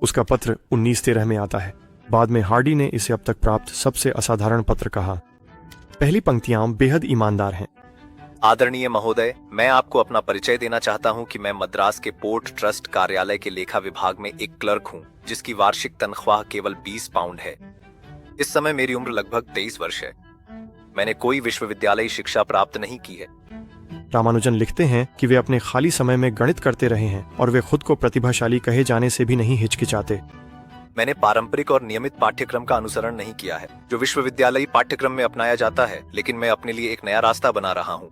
उसका पत्र 1913 में आता है। बाद में हार्डी ने इसे अब तक प्राप्त सबसे असाधारण पत्र कहा। पहली पंक्तियां बेहद ईमानदार हैं। आदरणीय महोदय, मैं आपको अपना परिचय देना चाहता हूं कि मैं मद्रास के पोर्ट ट्रस्ट कार्यालय के लेखा विभाग में एक क्लर्क हूं, जिसकी वार्षिक तनख्वाह केवल 20 पाउंड है। इस समय मेरी उम्र लगभग 23 वर्ष है। मैंने कोई विश्वविद्यालयी शिक्षा प्राप्त नहीं की है। रामानुजन लिखते हैं कि वे अपने खाली समय में गणित करते रहे हैं और वे खुद को प्रतिभाशाली कहे जाने से भी नहीं हिचकिचाते। मैंने पारंपरिक और नियमित पाठ्यक्रम का अनुसरण नहीं किया है जो विश्वविद्यालयी पाठ्यक्रम में अपनाया जाता है, लेकिन मैं अपने लिए एक नया रास्ता बना रहा हूँ।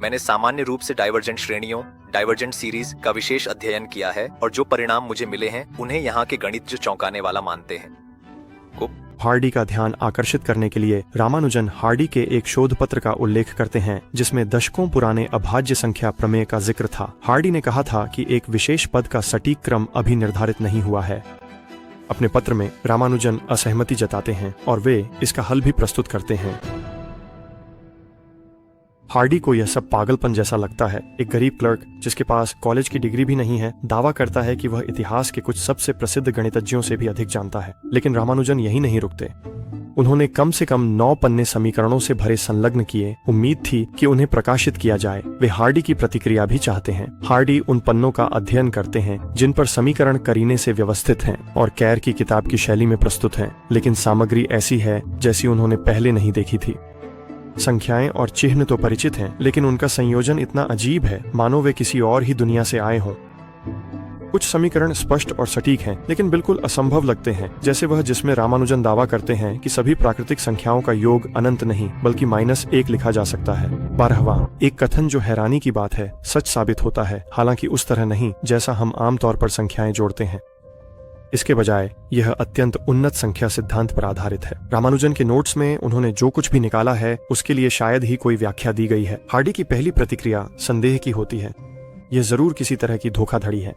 मैंने सामान्य रूप से डाइवर्जेंट श्रेणियों, डाइवर्जेंट सीरीज का विशेष अध्ययन किया है और जो परिणाम मुझे मिले हैं उन्हें यहाँ के गणित जो चौंकाने वाला मानते हैं। हार्डी का ध्यान आकर्षित करने के लिए रामानुजन हार्डी के एक शोध पत्र का उल्लेख करते हैं जिसमें दशकों पुराने अभाज्य संख्या प्रमेय का जिक्र था। हार्डी ने कहा था कि एक विशेष पद का सटीक क्रम अभी निर्धारित नहीं हुआ है। अपने पत्र में रामानुजन असहमति जताते हैं और वे इसका हल भी प्रस्तुत करते हैं। हार्डी को यह सब पागलपन जैसा लगता है। एक गरीब क्लर्क जिसके पास कॉलेज की डिग्री भी नहीं है दावा करता है कि वह इतिहास के कुछ सबसे प्रसिद्ध गणितज्ञों से भी अधिक जानता है। लेकिन रामानुजन यही नहीं रुकते। उन्होंने कम से कम 9 पन्ने समीकरणों से भरे संलग्न किए। उम्मीद थी कि उन्हें प्रकाशित किया जाए। वे हार्डी की प्रतिक्रिया भी चाहते हैं। हार्डी उन पन्नों का अध्ययन करते हैं जिन पर समीकरण करीने से व्यवस्थित हैं और कैर की किताब की शैली में प्रस्तुत हैं, लेकिन सामग्री ऐसी है जैसी उन्होंने पहले नहीं देखी थी। संख्याएं और चिन्ह तो परिचित हैं, लेकिन उनका संयोजन इतना अजीब है मानो वे किसी और ही दुनिया से आए हों। कुछ समीकरण स्पष्ट और सटीक हैं, लेकिन बिल्कुल असंभव लगते हैं, जैसे वह जिसमें रामानुजन दावा करते हैं कि सभी प्राकृतिक संख्याओं का योग अनंत नहीं बल्कि -1 लिखा जा सकता है। 12वां एक कथन जो हैरानी की बात है सच साबित होता है, हालांकि उस तरह नहीं जैसा हम आमतौर पर संख्याएं जोड़ते हैं। इसके बजाय यह अत्यंत उन्नत संख्या सिद्धांत पर आधारित है। रामानुजन के नोट्स में उन्होंने जो कुछ भी निकाला है उसके लिए शायद ही कोई व्याख्या दी गई है। हार्डी की पहली प्रतिक्रिया संदेह की होती है। यह जरूर किसी तरह की धोखाधड़ी है।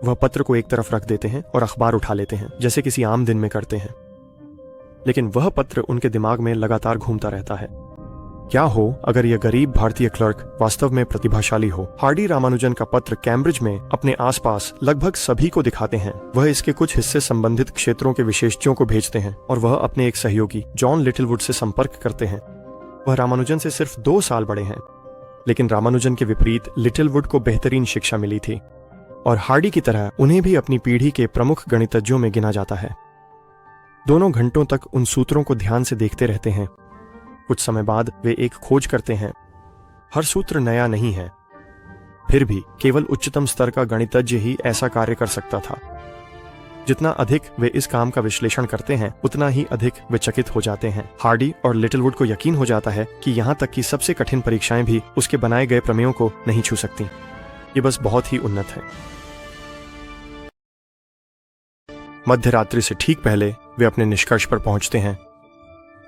वह पत्र को एक तरफ रख देते हैं और अखबार उठा लेते हैं जैसे किसी आम दिन में करते हैं, लेकिन वह पत्र उनके दिमाग में लगातार घूमता रहता है। क्या हो अगर यह गरीब भारतीय क्लर्क वास्तव में प्रतिभाशाली हो? हार्डी रामानुजन का पत्र कैम्ब्रिज में अपने आसपास लगभग सभी को दिखाते हैं। वह इसके कुछ हिस्से संबंधित क्षेत्रों के विशेषज्ञों को भेजते हैं और वह अपने एक सहयोगी जॉन लिटिलवुड से संपर्क करते हैं। वह रामानुजन से सिर्फ 2 साल बड़े हैं, लेकिन रामानुजन के विपरीत लिटिलवुड को बेहतरीन शिक्षा मिली थी और हार्डी की तरह उन्हें भी अपनी पीढ़ी के प्रमुख गणितज्ञों में गिना जाता है। दोनों घंटों तक उन सूत्रों को ध्यान से देखते रहते हैं। कुछ समय बाद वे एक खोज करते हैं। हर सूत्र नया नहीं है, फिर भी केवल उच्चतम स्तर का गणितज्ञ ही ऐसा कार्य कर सकता था। जितना अधिक वे इस काम का विश्लेषण करते हैं उतना ही अधिक वे चकित हो जाते हैं। हार्डी और लिटिलवुड को यकीन हो जाता है कि यहाँ तक कि सबसे कठिन परीक्षाएं भी उसके बनाए गए प्रमेयों को नहीं छू सकती। ये बस बहुत ही उन्नत है। मध्य रात्रि से ठीक पहले वे अपने निष्कर्ष पर पहुंचते हैं।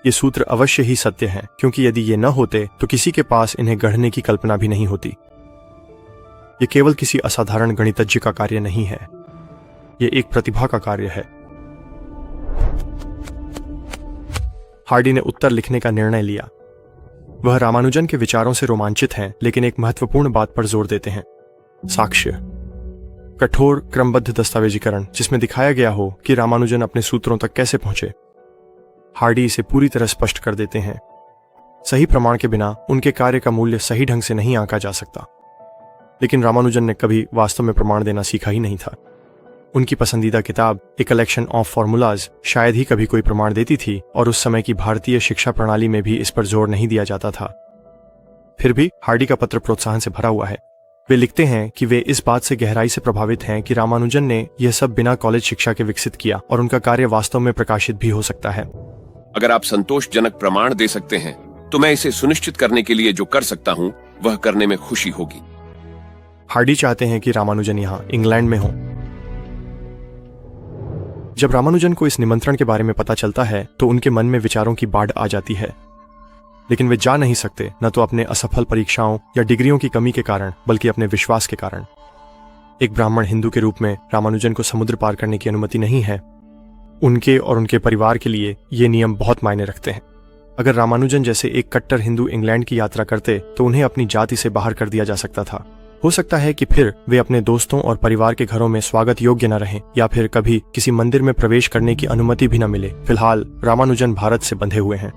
ये सूत्र अवश्य ही सत्य हैं, क्योंकि यदि ये न होते तो किसी के पास इन्हें गढ़ने की कल्पना भी नहीं होती। ये केवल किसी असाधारण गणितज्ञ का कार्य नहीं है, ये एक प्रतिभा का कार्य है। हार्डी ने उत्तर लिखने का निर्णय लिया। वह रामानुजन के विचारों से रोमांचित हैं, लेकिन एक महत्वपूर्ण बात पर जोर देते हैं। साक्ष्य, कठोर क्रमबद्ध दस्तावेजीकरण जिसमें दिखाया गया हो कि रामानुजन अपने सूत्रों तक कैसे पहुंचे। हार्डी इसे पूरी तरह स्पष्ट कर देते हैं। सही प्रमाण के बिना उनके कार्य का मूल्य सही ढंग से नहीं आंका जा सकता। लेकिन रामानुजन ने कभी वास्तव में प्रमाण देना सीखा ही नहीं था। उनकी पसंदीदा किताब ए कलेक्शन ऑफ फॉर्मूलाज शायद ही कभी कोई प्रमाण देती थी और उस समय की भारतीय शिक्षा प्रणाली में भी इस पर जोर नहीं दिया जाता था। फिर भी हार्डी का पत्र प्रोत्साहन से भरा हुआ है। वे लिखते हैं कि वे इस बात से गहराई से प्रभावित हैं कि रामानुजन ने यह सब बिना कॉलेज शिक्षा के विकसित किया और उनका कार्य वास्तव में प्रकाशित भी हो सकता है। अगर आप संतोषजनक प्रमाण दे सकते हैं तो मैं इसे सुनिश्चित करने के लिए जो कर सकता हूं वह करने में खुशी होगी। हार्डी चाहते हैं कि रामानुजन यहाँ इंग्लैंड में हो। जब रामानुजन को इस निमंत्रण के बारे में पता चलता है तो उनके मन में विचारों की बाढ़ आ जाती है, लेकिन वे जा नहीं सकते, न तो अपने असफल परीक्षाओं या डिग्रियों की कमी के कारण बल्कि अपने विश्वास के कारण। एक ब्राह्मण हिंदू के रूप में रामानुजन को समुद्र पार करने की अनुमति नहीं है। उनके और उनके परिवार के लिए ये नियम बहुत मायने रखते हैं। अगर रामानुजन जैसे एक कट्टर हिंदू इंग्लैंड की यात्रा करते तो उन्हें अपनी जाति से बाहर कर दिया जा सकता था। हो सकता है कि फिर वे अपने दोस्तों और परिवार के घरों में स्वागत योग्य न रहें, या फिर कभी किसी मंदिर में प्रवेश करने की अनुमति भी न मिले। फिलहाल रामानुजन भारत से बंधे हुए हैं।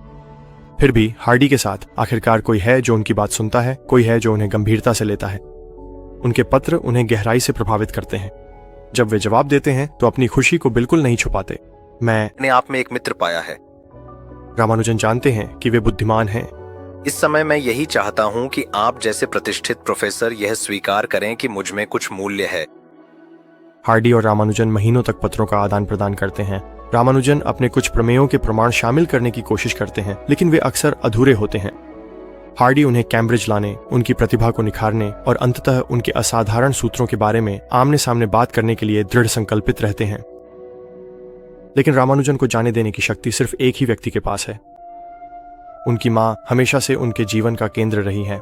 फिर भी हार्डी के साथ आखिरकार कोई है जो उनकी बात सुनता है, कोई है जो उन्हें गंभीरता से लेता है। उनके पत्र उन्हें गहराई से प्रभावित करते हैं। जब वे जवाब देते हैं तो अपनी खुशी को बिल्कुल नहीं छुपाते। मैंने आप में एक मित्र पाया है। रामानुजन जानते हैं कि वे बुद्धिमान हैं। इस समय मैं यही चाहता हूं कि आप जैसे प्रतिष्ठित प्रोफेसर यह स्वीकार करें कि मुझ में कुछ मूल्य है। हार्डी और रामानुजन महीनों तक पत्रों का आदान प्रदान करते हैं। रामानुजन अपने कुछ प्रमेयों के प्रमाण शामिल करने की कोशिश करते हैं, लेकिन वे अक्सर अधूरे होते हैं। हार्डी उन्हें कैम्ब्रिज लाने, उनकी प्रतिभा को निखारने और अंततः उनके असाधारण सूत्रों के बारे में आमने सामने बात करने के लिए दृढ़ संकल्पित रहते हैं। लेकिन रामानुजन को जाने देने की शक्ति सिर्फ एक ही व्यक्ति के पास है। उनकी माँ हमेशा से उनके जीवन का केंद्र रही है।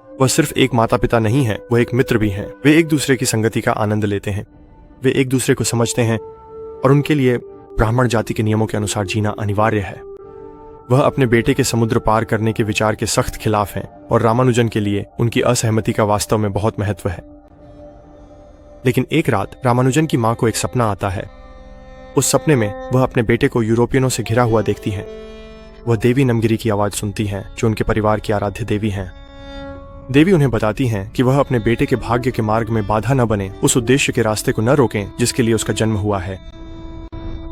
वह सिर्फ एक माता पिता नहीं है, वह एक मित्र भी हैं। वे एक दूसरे की संगति का आनंद लेते हैं, वे एक दूसरे को समझते हैं और उनके लिए ब्राह्मण जाति के नियमों के अनुसार जीना अनिवार्य है। वह अपने बेटे के समुद्र पार करने के विचार के सख्त खिलाफ हैं और रामानुजन के लिए उनकी असहमति का वास्तव में बहुत महत्व है। लेकिन एक रात रामानुजन की माँ को एक सपना आता है। उस सपने में वह अपने बेटे को यूरोपियनों से घिरा हुआ देखती हैं। वह देवी नमगिरी की आवाज सुनती हैं, जो उनके परिवार की आराध्य देवी हैं। देवी उन्हें बताती हैं कि वह अपने बेटे के भाग्य के मार्ग में बाधा न बने, उस उद्देश्य के रास्ते को न रोकें जिसके लिए उसका जन्म हुआ है।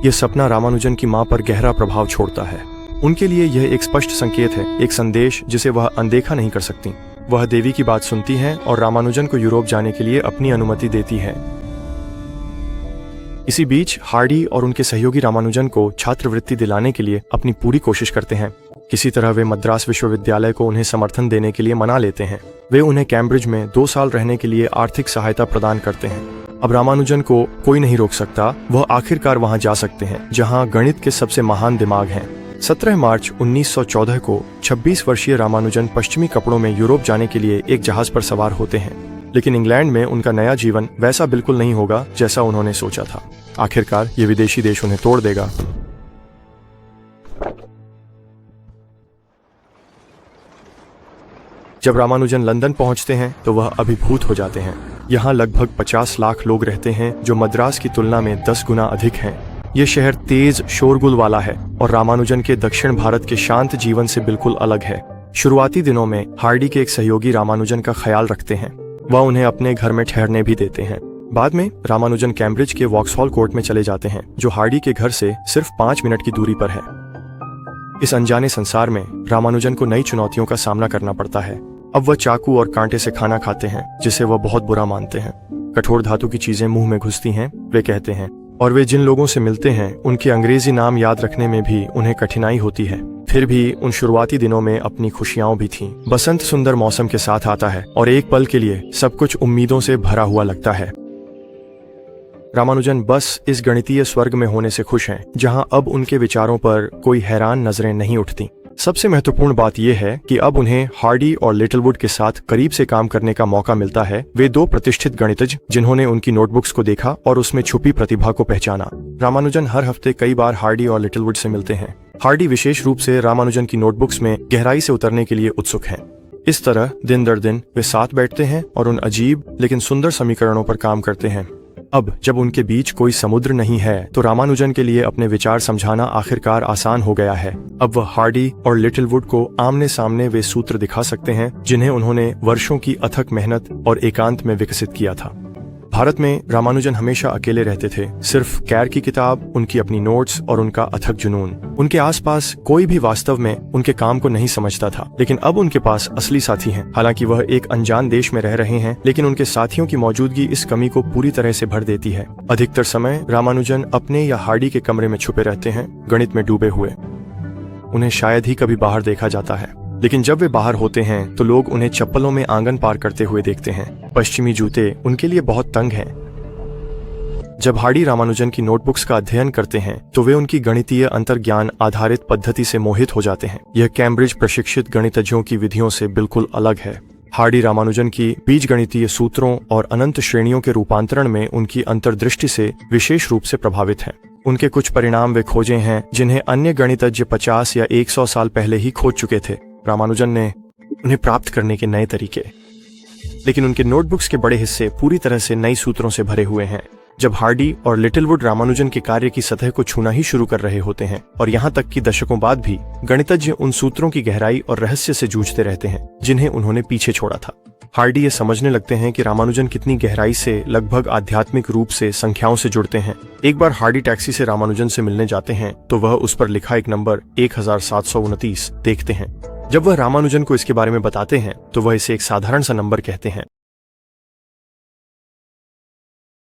यह सपना रामानुजन की माँ पर गहरा प्रभाव छोड़ता है। उनके लिए यह एक स्पष्ट संकेत है, एक संदेश जिसे वह अनदेखा नहीं कर सकती। वह देवी की बात सुनती हैं और रामानुजन को यूरोप जाने के लिए अपनी अनुमति देती है। इसी बीच हार्डी और उनके सहयोगी रामानुजन को छात्रवृत्ति दिलाने के लिए अपनी पूरी कोशिश करते हैं। किसी तरह वे मद्रास विश्वविद्यालय को उन्हें समर्थन देने के लिए मना लेते हैं। वे उन्हें कैम्ब्रिज में 2 साल रहने के लिए आर्थिक सहायता प्रदान करते हैं। अब रामानुजन को कोई नहीं रोक सकता। वह आखिरकार वहां जा सकते हैं जहां गणित के सबसे महान दिमाग हैं। 17 मार्च 1914 को 26 वर्षीय रामानुजन पश्चिमी कपड़ों में यूरोप जाने के लिए एक जहाज पर सवार होते हैं। लेकिन इंग्लैंड में उनका नया जीवन वैसा बिल्कुल नहीं होगा जैसा उन्होंने सोचा था। आखिरकार ये विदेशी देश उन्हें तोड़ देगा। जब रामानुजन लंदन पहुंचते हैं तो वह अभिभूत हो जाते हैं। यहाँ लगभग 50 लाख लोग रहते हैं, जो मद्रास की तुलना में 10 गुना अधिक हैं। यह शहर तेज शोरगुल वाला है और रामानुजन के दक्षिण भारत के शांत जीवन से बिल्कुल अलग है। शुरुआती दिनों में हार्डी के एक सहयोगी रामानुजन का ख्याल रखते हैं। वह उन्हें अपने घर में ठहरने भी देते हैं। बाद में रामानुजन कैम्ब्रिज के वॉक्सहॉल कोर्ट में चले जाते हैं, जो हार्डी के घर से सिर्फ 5 मिनट की दूरी पर है। इस अनजाने संसार में रामानुजन को नई चुनौतियों का सामना करना पड़ता है। अब वह चाकू और कांटे से खाना खाते हैं, जिसे वह बहुत बुरा मानते हैं। कठोर धातु की चीजें मुंह में घुसती हैं, वे कहते हैं, और वे जिन लोगों से मिलते हैं उनके अंग्रेजी नाम याद रखने में भी उन्हें कठिनाई होती है। फिर भी उन शुरुआती दिनों में अपनी खुशियां भी थीं। बसंत सुंदर मौसम के साथ आता है और एक पल के लिए सब कुछ उम्मीदों से भरा हुआ लगता है। रामानुजन बस इस गणितीय स्वर्ग में होने से खुश हैं, जहां अब उनके विचारों पर कोई हैरान नजरें नहीं उठती। सबसे महत्वपूर्ण बात यह है कि अब उन्हें हार्डी और लिटिलवुड के साथ करीब से काम करने का मौका मिलता है। वे 2 प्रतिष्ठित गणितज्ञ जिन्होंने उनकी नोटबुक्स को देखा और उसमें छुपी प्रतिभा को पहचाना। रामानुजन हर हफ्ते कई बार हार्डी और लिटिलवुड से मिलते हैं। हार्डी विशेष रूप से रामानुजन की नोटबुक्स में गहराई से उतरने के लिए उत्सुक हैं। इस तरह दिन दर दिन वे साथ बैठते हैं और उन अजीब लेकिन सुंदर समीकरणों पर काम करते हैं। अब जब उनके बीच कोई समुद्र नहीं है तो रामानुजन के लिए अपने विचार समझाना आखिरकार आसान हो गया है। अब वह हार्डी और लिटिलवुड को आमने सामने वे सूत्र दिखा सकते हैं जिन्हें उन्होंने वर्षों की अथक मेहनत और एकांत में विकसित किया था। भारत में रामानुजन हमेशा अकेले रहते थे। सिर्फ कैर की किताब, उनकी अपनी नोट्स और उनका अथक जुनून। उनके आसपास कोई भी वास्तव में उनके काम को नहीं समझता था। लेकिन अब उनके पास असली साथी हैं। हालांकि वह एक अनजान देश में रह रहे हैं, लेकिन उनके साथियों की मौजूदगी इस कमी को पूरी तरह से भर देती है। अधिकतर समय रामानुजन अपने या हार्डी के कमरे में छुपे रहते हैं, गणित में डूबे हुए। उन्हें शायद ही कभी बाहर देखा जाता है, लेकिन जब वे बाहर होते हैं तो लोग उन्हें चप्पलों में आंगन पार करते हुए देखते हैं। पश्चिमी जूते उनके लिए बहुत तंग हैं। जब हार्डी रामानुजन की नोटबुक्स का अध्ययन करते हैं तो वे उनकी गणितीय अंतर्ज्ञान आधारित पद्धति से मोहित हो जाते हैं। यह कैम्ब्रिज प्रशिक्षित गणितज्ञों की विधियों से बिल्कुल अलग है। हार्डी रामानुजन की बीजगणितीय सूत्रों और अनंत श्रेणियों के रूपांतरण में उनकी अंतर्दृष्टि से विशेष रूप से प्रभावित हैं। उनके कुछ परिणाम वे खोजे हैं जिन्हें अन्य गणितज्ञ 50 या 100 साल पहले ही खोज चुके थे। रामानुजन ने उन्हें प्राप्त करने के नए तरीके लेकिन उनके नोटबुक्स के बड़े हिस्से पूरी तरह से नए सूत्रों से भरे हुए हैं। जब हार्डी और लिटिलवुड रामानुजन के कार्य की सतह को छूना ही शुरू कर रहे होते हैं और यहाँ तक कि दशकों बाद भी गणितज्ञ उन सूत्रों की गहराई और रहस्य से जूझते रहते हैं जिन्हें उन्होंने पीछे छोड़ा था। हार्डी ये समझने लगते हैं कि रामानुजन कितनी गहराई से, लगभग आध्यात्मिक रूप से संख्याओं से जुड़ते हैं। एक बार हार्डी टैक्सी से रामानुजन से मिलने जाते हैं तो वह उस पर लिखा एक नंबर 1729 देखते हैं। जब वह रामानुजन को इसके बारे में बताते हैं तो वह इसे एक साधारण सा नंबर कहते हैं,